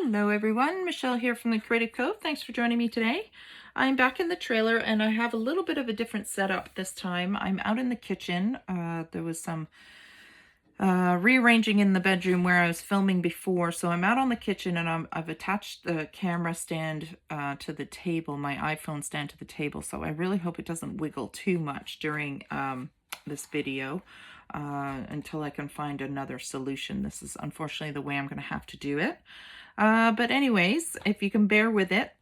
Hello everyone, Michelle here from the Creative Cove. Thanks for joining me today. I'm back in the trailer and I have a little bit of a different setup this time. I'm out in the kitchen. There was some rearranging in the bedroom where I was filming before, so I'm out on the kitchen and I've attached the camera stand to the table, my iPhone stand to the table, so I really hope it doesn't wiggle too much during this video until I can find another solution. This is unfortunately the way I'm going to have to do it. But anyways, if you can bear with it,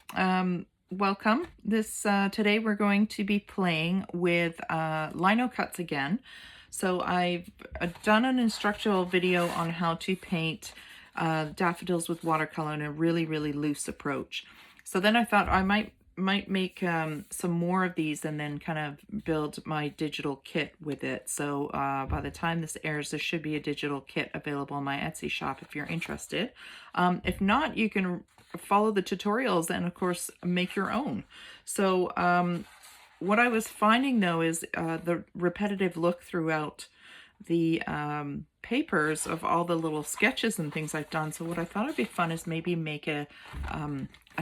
welcome. Today we're going to be playing with lino cuts again. So I've done an instructional video on how to paint daffodils with watercolor in a really, really loose approach. So then I thought I might make some more of these and then kind of build my digital kit with it. So by the time this airs, there should be a digital kit available on my Etsy shop if you're interested. If not, you can follow the tutorials and of course make your own. So what I was finding though is the repetitive look throughout the papers of all the little sketches and things I've done. So what I thought would be fun is maybe make a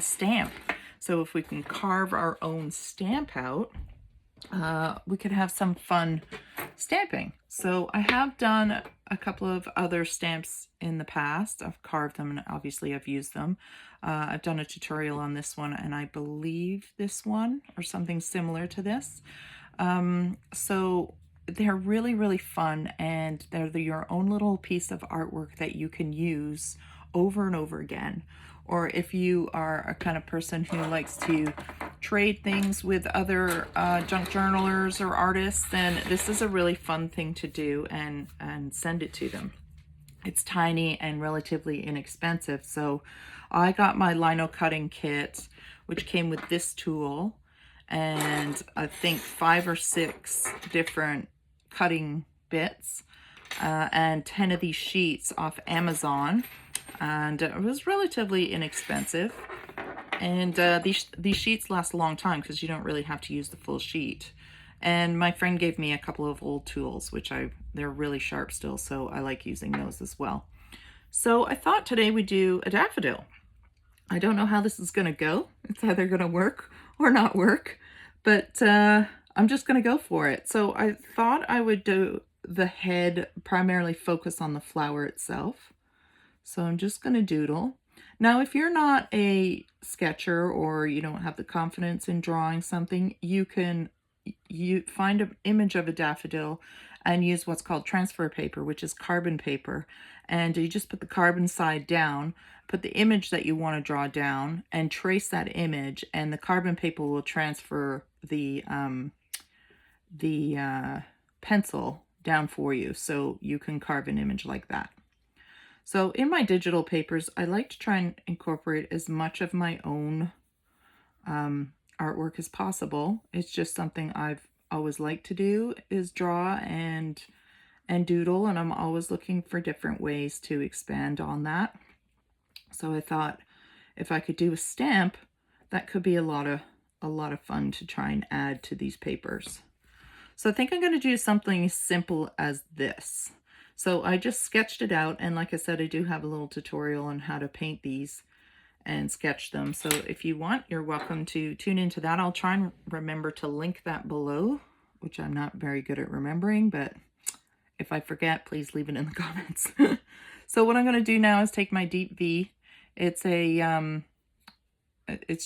stamp. So if we can carve our own stamp out, we could have some fun stamping. So I have done a couple of other stamps in the past. I've carved them and obviously I've used them. I've done a tutorial on this one and I believe this one or something similar to this. So they're really, really fun and they're your own little piece of artwork that you can use over and over again. Or if you are a kind of person who likes to trade things with other junk journalers or artists, then this is a really fun thing to do and send it to them. It's tiny and relatively inexpensive. So I got my lino cutting kit, which came with this tool and I think 5 or 6 different cutting bits and 10 of these sheets off Amazon. And it was relatively inexpensive. And these sheets last a long time because you don't really have to use the full sheet. And my friend gave me a couple of old tools, which they're really sharp still, so I like using those as well. So I thought today we'd do a daffodil. I don't know how this is going to go. It's either going to work or not work, but I'm just going to go for it. So I thought I would do the head, primarily focus on the flower itself. So I'm just going to doodle. Now, if you're not a sketcher or you don't have the confidence in drawing something, you find an image of a daffodil and use what's called transfer paper, which is carbon paper. And you just put the carbon side down, put the image that you want to draw down and trace that image, and the carbon paper will transfer the pencil down for you so you can carve an image like that. So in my digital papers, I like to try and incorporate as much of my own artwork as possible. It's just something I've always liked to do, is draw and doodle, and I'm always looking for different ways to expand on that. So I thought if I could do a stamp, that could be a lot of fun to try and add to these papers. So I think I'm going to do something as simple as this. So I just sketched it out, and like I said, I do have a little tutorial on how to paint these and sketch them. So if you want, you're welcome to tune into that. I'll try and remember to link that below, which I'm not very good at remembering, but if I forget, please leave it in the comments. So what I'm going to do now is take my deep V. It's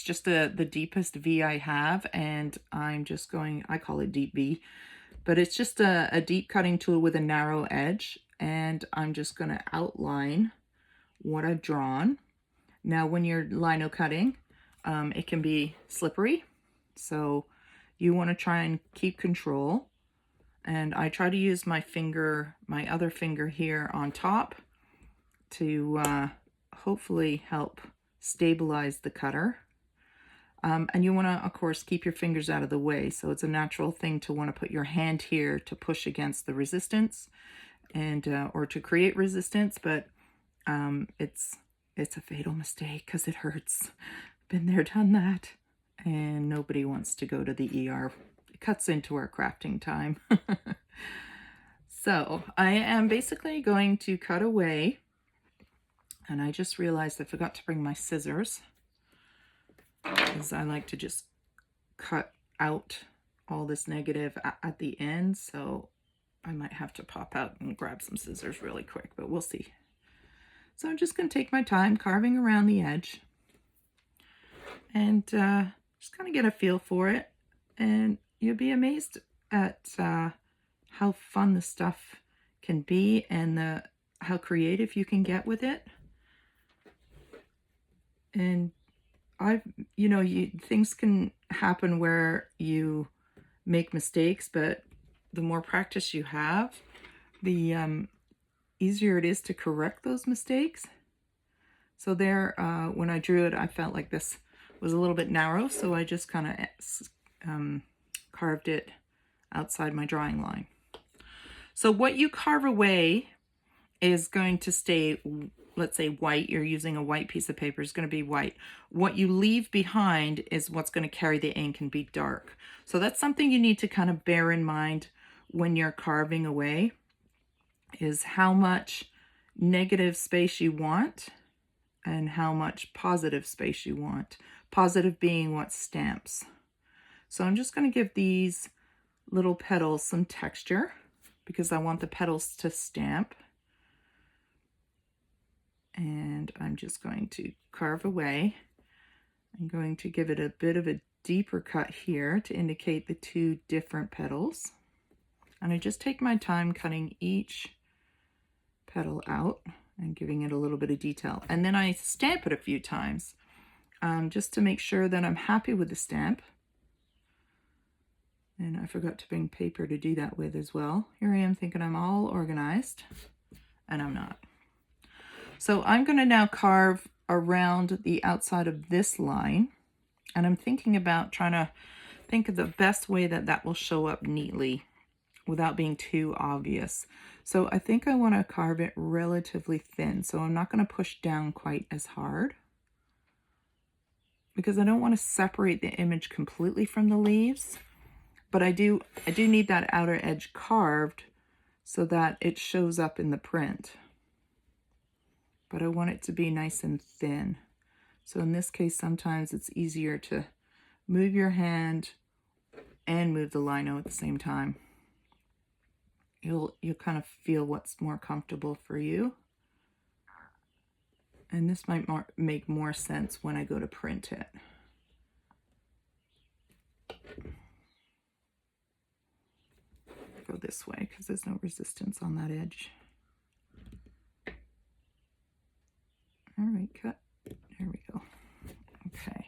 just the deepest V I have, and I'm just going, I call it deep V, but it's just a deep cutting tool with a narrow edge, and I'm just going to outline what I've drawn. Now, when you're lino cutting, it can be slippery, so you want to try and keep control. And I try to use my other finger here on top to hopefully help stabilize the cutter. And you want to, of course, keep your fingers out of the way. So it's a natural thing to want to put your hand here to push against the resistance and or to create resistance, but it's a fatal mistake because it hurts. Been there, done that, and nobody wants to go to the ER. It cuts into our crafting time. So I am basically going to cut away And I just realized I forgot to bring my scissors, because I like to just cut out all this negative at the end, so I might have to pop out and grab some scissors really quick, but we'll see. So I'm just going to take my time carving around the edge and just kind of get a feel for it, and you'll be amazed at how fun the stuff can be and how creative you can get with it. And things can happen where you make mistakes, but the more practice you have, the easier it is to correct those mistakes. So there, when I drew it, I felt like this was a little bit narrow, so I just kind of carved it outside my drawing line. So what you carve away is going to stay, let's say white, you're using a white piece of paper, is going to be white. What you leave behind is what's going to carry the ink and be dark. So that's something you need to kind of bear in mind when you're carving away, is how much negative space you want and how much positive space you want. Positive being what stamps. So I'm just going to give these little petals some texture because I want the petals to stamp. And I'm just going to carve away. I'm going to give it a bit of a deeper cut here to indicate the two different petals. And I just take my time cutting each petal out and giving it a little bit of detail. And then I stamp it a few times just to make sure that I'm happy with the stamp. And I forgot to bring paper to do that with as well. Here I am thinking I'm all organized, and I'm not. So I'm going to now carve around the outside of this line, and I'm thinking about trying to think of the best way that that will show up neatly without being too obvious. So I think I want to carve it relatively thin, so I'm not going to push down quite as hard because I don't want to separate the image completely from the leaves, but I do need that outer edge carved so that it shows up in the print. But I want it to be nice and thin. So in this case, sometimes it's easier to move your hand and move the lino at the same time. You'll kind of feel what's more comfortable for you. And this might make more sense when I go to print it. Go this way because there's no resistance on that edge. All right, cut. There we go. Okay.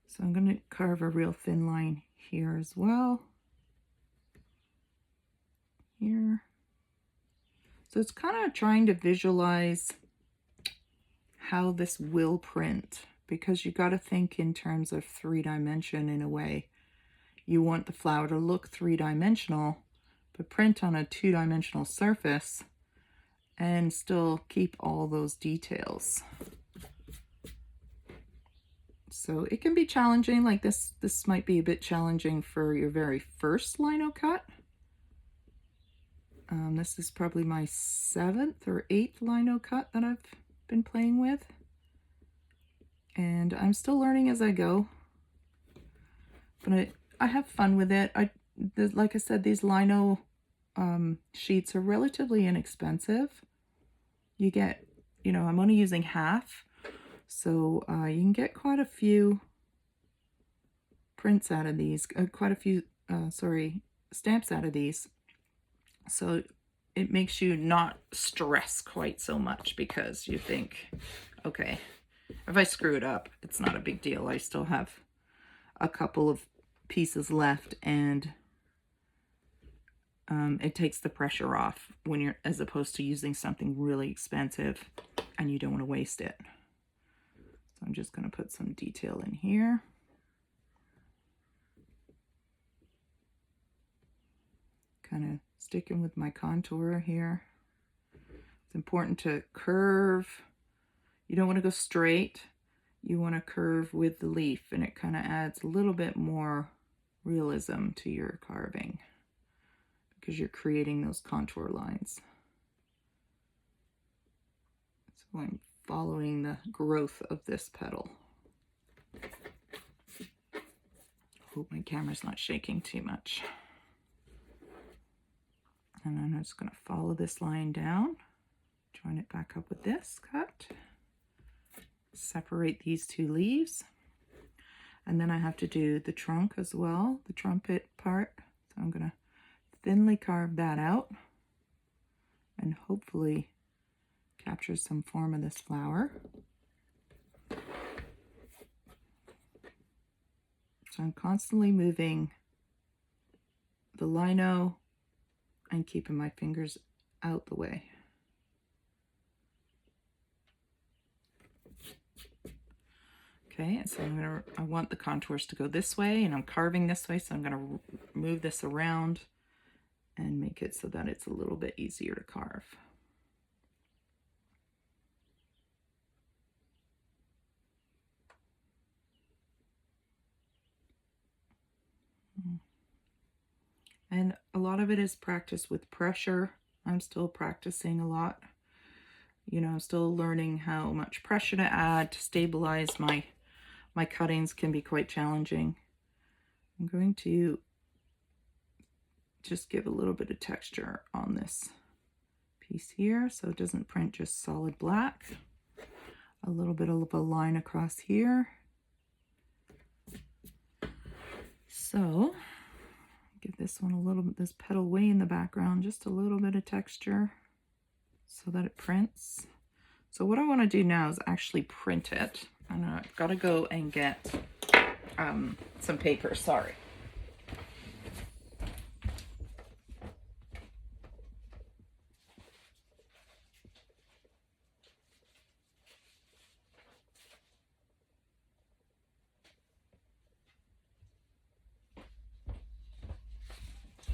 So I'm going to carve a real thin line here as well. Here. So it's kind of trying to visualize how this will print, because you got to think in terms of 3-dimension in a way. You want the flower to look 3-dimensional, but print on a 2-dimensional surface and still keep all those details. So it can be challenging, like this might be a bit challenging for your very first lino cut. This is probably my 7th or 8th lino cut that I've been playing with. And I'm still learning as I go. But I have fun with it. Like I said, these lino sheets are relatively inexpensive. You get, I'm only using half. So you can get quite a few prints out of these, stamps out of these. So it makes you not stress quite so much because you think, okay, if I screw it up, it's not a big deal. I still have a couple of pieces left, and it takes the pressure off when as opposed to using something really expensive and you don't want to waste it. So I'm just going to put some detail in here. Kind of sticking with my contour here. It's important to curve. You don't want to go straight. You want to curve with the leaf, and it kind of adds a little bit more realism to your carving because you're creating those contour lines. So I'm following the growth of this petal. Hope my camera's not shaking too much. And then I'm just going to follow this line down, join it back up with this cut, separate these two leaves, and then I have to do the trunk as well, the trumpet part. So I'm going to thinly carve that out and hopefully capture some form of this flower. So I'm constantly moving the lino and keeping my fingers out the way. Okay, so I want the contours to go this way, and I'm carving this way, so I'm gonna move this around and make it so that it's a little bit easier to carve. And a lot of it is practice with pressure. I'm still practicing a lot. You know, I'm still learning how much pressure to add to stabilize my cuttings. Can be quite challenging. I'm going to just give a little bit of texture on this piece here so it doesn't print just solid black. A little bit of a line across here. So give this one a little bit, this petal way in the background, just a little bit of texture so that it prints. So what I want to do now is actually print it. And I've got to go and get some paper, sorry.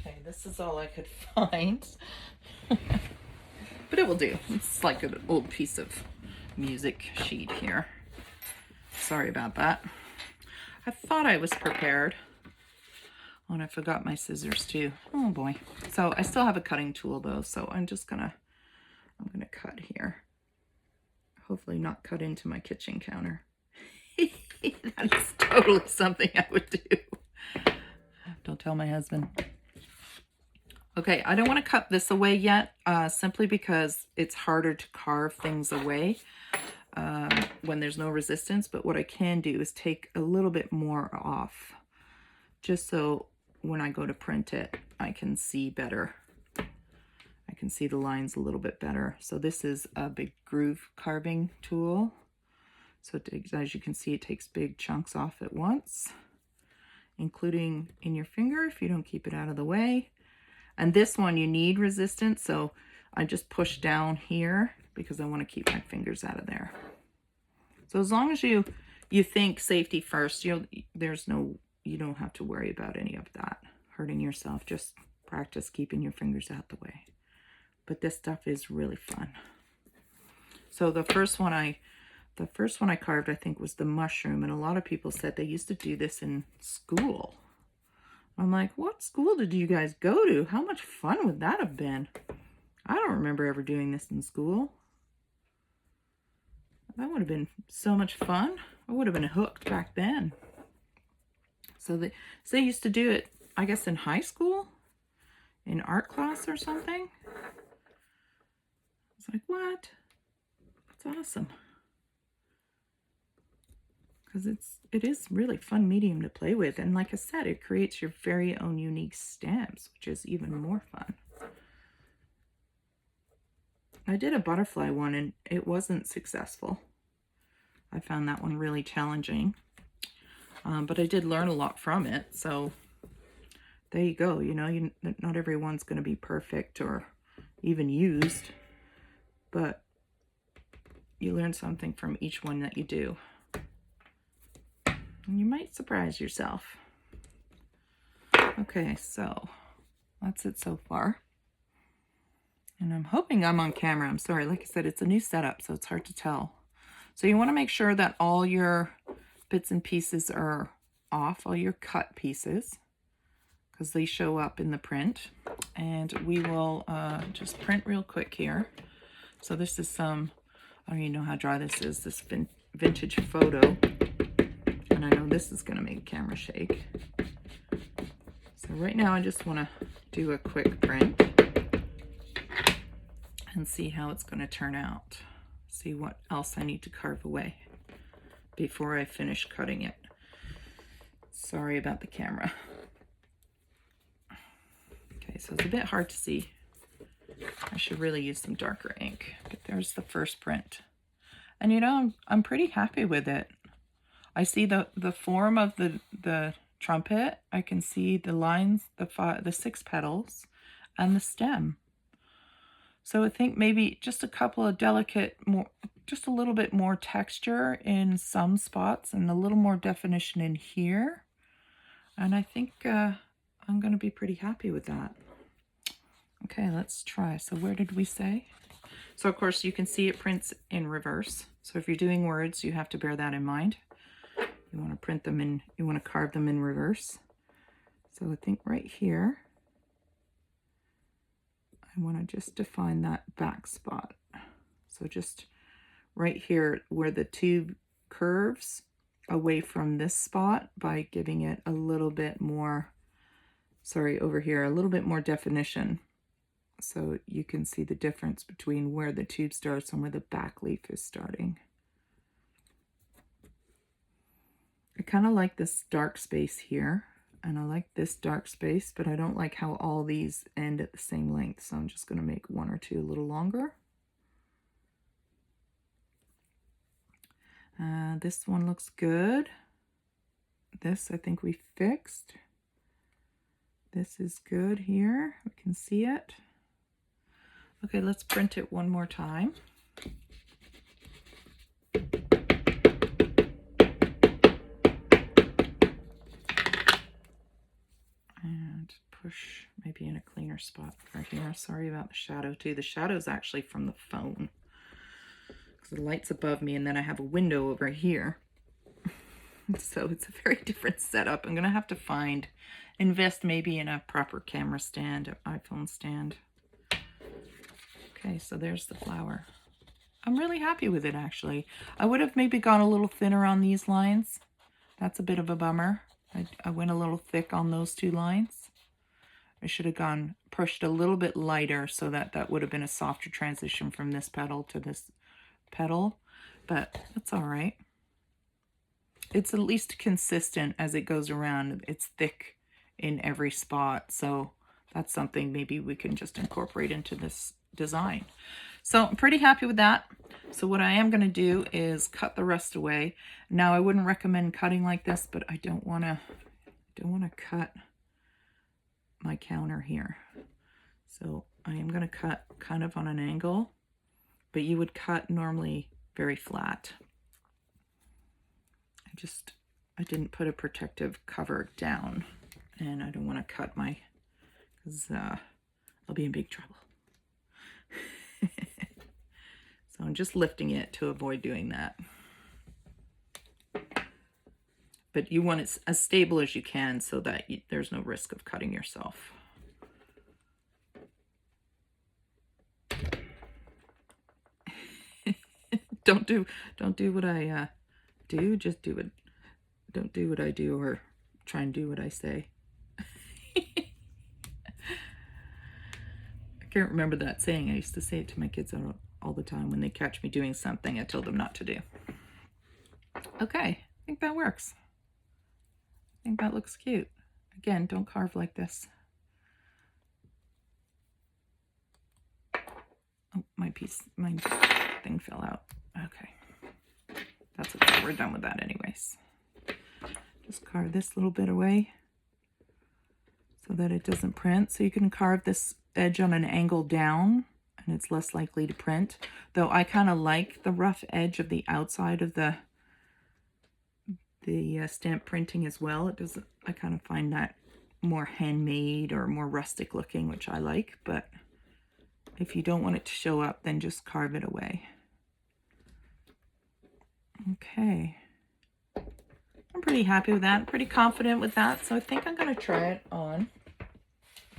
Okay, this is all I could find. But it will do. It's like an old piece of music sheet here. Sorry about that. I thought I was prepared. Oh, and I forgot my scissors too. Oh boy. So I still have a cutting tool though, so I'm gonna cut here. Hopefully not cut into my kitchen counter. That is totally something I would do. Don't tell my husband. Okay, I don't want to cut this away yet, simply because it's harder to carve things away when there's no resistance. But what I can do is take a little bit more off, just so when I go to print it, I can see better. I can see the lines a little bit better. So this is a big groove carving tool. So as you can see, it takes big chunks off at once, including in your finger if you don't keep it out of the way. And this one you need resistance, so I just push down here because I want to keep my fingers out of there. So as long as you think safety first, you don't have to worry about any of that, hurting yourself. Just practice keeping your fingers out the way. But this stuff is really fun. So the first one I carved, I think, was the mushroom, and a lot of people said they used to do this in school. I'm like, what school did you guys go to? How much fun would that have been? I don't remember ever doing this in school. That would have been so much fun. I would have been hooked back then. So they used to do it, I guess, in high school, in art class or something. It's like, what? That's awesome. Because it is really fun medium to play with, and like I said, it creates your very own unique stamps, which is even more fun. I did a butterfly one and it wasn't successful. I found that one really challenging, but I did learn a lot from it. So there you go. You know, not everyone's going to be perfect or even used, but you learn something from each one that you do. And you might surprise yourself. Okay, so that's it so far. And I'm hoping I'm on camera. I'm sorry, like I said, it's a new setup, so it's hard to tell. So you want to make sure that all your bits and pieces are off, all your cut pieces, because they show up in the print. And we will just print real quick here. So this is some I don't even know how dry this is, this vintage photo. And I know this is going to make the camera shake. So right now I just want to do a quick print and see how it's going to turn out. See what else I need to carve away before I finish cutting it. Sorry about the camera. Okay, so it's a bit hard to see. I should really use some darker ink. But there's the first print. And you know, I'm pretty happy with it. I see the form of the trumpet. I can see the lines, the 6 petals, and the stem. So I think maybe just a couple of delicate, just a little bit more texture in some spots and a little more definition in here. And I think I'm going to be pretty happy with that. Okay, let's try. So where did we say? So of course you can see it prints in reverse. So if you're doing words, you have to bear that in mind. You want to print them in, you want to carve them in reverse. So I think right here, I want to just define that back spot. So just right here where the tube curves away from this spot by giving it a little bit more, sorry, over here, a little bit more definition. So you can see the difference between where the tube starts and where the back leaf is starting. I kind of like this dark space here, and I like this dark space, but I don't like how all these end at the same length. So I'm just going to make 1 or 2 a little longer. This one looks good. This I think we fixed. This is good here. We can see it. Okay, let's print it one more time. And push maybe in a cleaner spot right here. Sorry about the shadow too. The shadow is actually from the phone. Because the light's above me and then I have a window over here. So it's a very different setup. I'm going to have to invest maybe in a proper camera stand, an iPhone stand. Okay, so there's the flower. I'm really happy with it, actually. I would have maybe gone a little thinner on these lines. That's a bit of a bummer. I went a little thick on those 2 lines. I should have pushed a little bit lighter so that would have been a softer transition from this petal to this petal, but that's all right. It's at least consistent as it goes around. It's thick in every spot, so that's something maybe we can just incorporate into this design. So I'm pretty happy with that. So what I am going to do is cut the rest away. Now I wouldn't recommend cutting like this, but I don't want to cut my counter here. So I am going to cut kind of on an angle, but you would cut normally very flat. I didn't put a protective cover down, and I don't want to cut because I'll be in big trouble. So I'm just lifting it to avoid doing that. But you want it as stable as you can so that there's no risk of cutting yourself. Don't do what I do. Just do it. Don't do what I do, or try and do what I say. I can't remember that saying. I used to say it to my kids all the time when they catch me doing something I told them not to do. Okay, I think that works. I think that looks cute. Again, don't carve like this. Oh, my thing fell out. Okay. That's okay. We're done with that anyways. Just carve this little bit away so that it doesn't print. So you can carve this edge on an angle down and it's less likely to print. Though I kind of like the rough edge of the outside of the stamp printing as well. I kind of find that more handmade or more rustic looking, which I like, but if you don't want it to show up, then just carve it away. Okay. I'm pretty happy with that. I'm pretty confident with that. So I think I'm going to try it on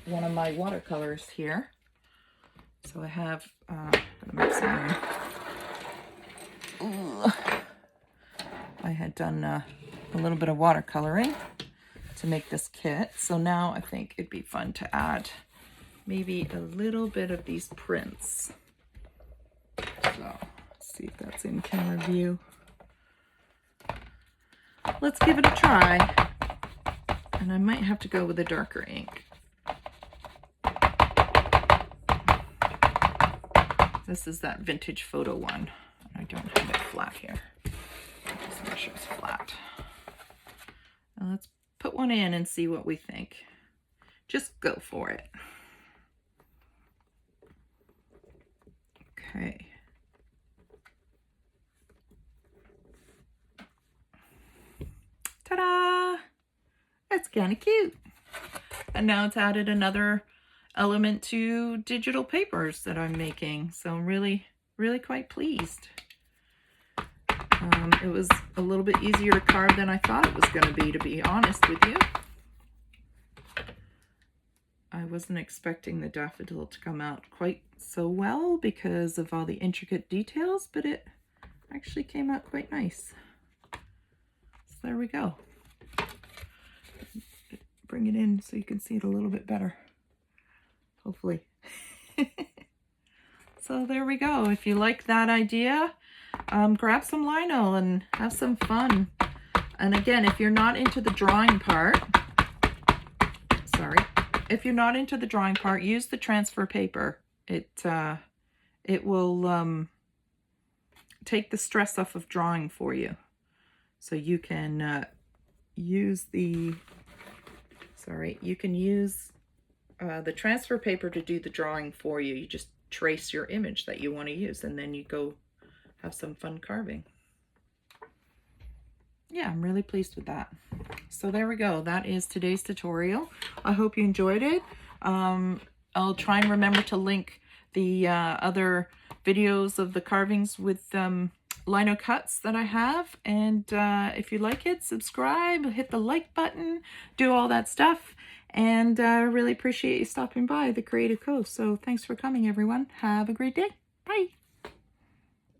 one of my watercolors here. So I have, I'm going to mix it in. I had done a little bit of watercoloring to make this kit. So now I think it'd be fun to add maybe a little bit of these prints. So let's see if that's in camera view. Let's give it a try. And I might have to go with a darker ink. This is that vintage photo one. I don't have it flat here. Just make sure it's flat. Now let's put one in and see what we think. Just go for it. Okay. Ta-da! That's kind of cute. And now it's added another element to digital papers that I'm making. So I'm really quite pleased. It was a little bit easier to carve than I thought it was going to be honest with you. I wasn't expecting the daffodil to come out quite so well because of all the intricate details, but it actually came out quite nice. So there we go. Bring it in so you can see it a little bit better. Hopefully. So there we go. If you like that idea, grab some lino and have some fun. And again, if you're not into the drawing part, use the transfer paper. It will take the stress off of drawing for you. So you can use the transfer paper to do the drawing for you. You just trace your image that you want to use, and then you go have some fun carving. Yeah, I'm really pleased with that. So there we go. That is today's tutorial. I hope you enjoyed it. I'll try and remember to link the other videos of the carvings with lino cuts that I have. And if you like it, subscribe, hit the like button, do all that stuff. And I really appreciate you stopping by the Creative Cove. So thanks for coming, everyone. Have a great day.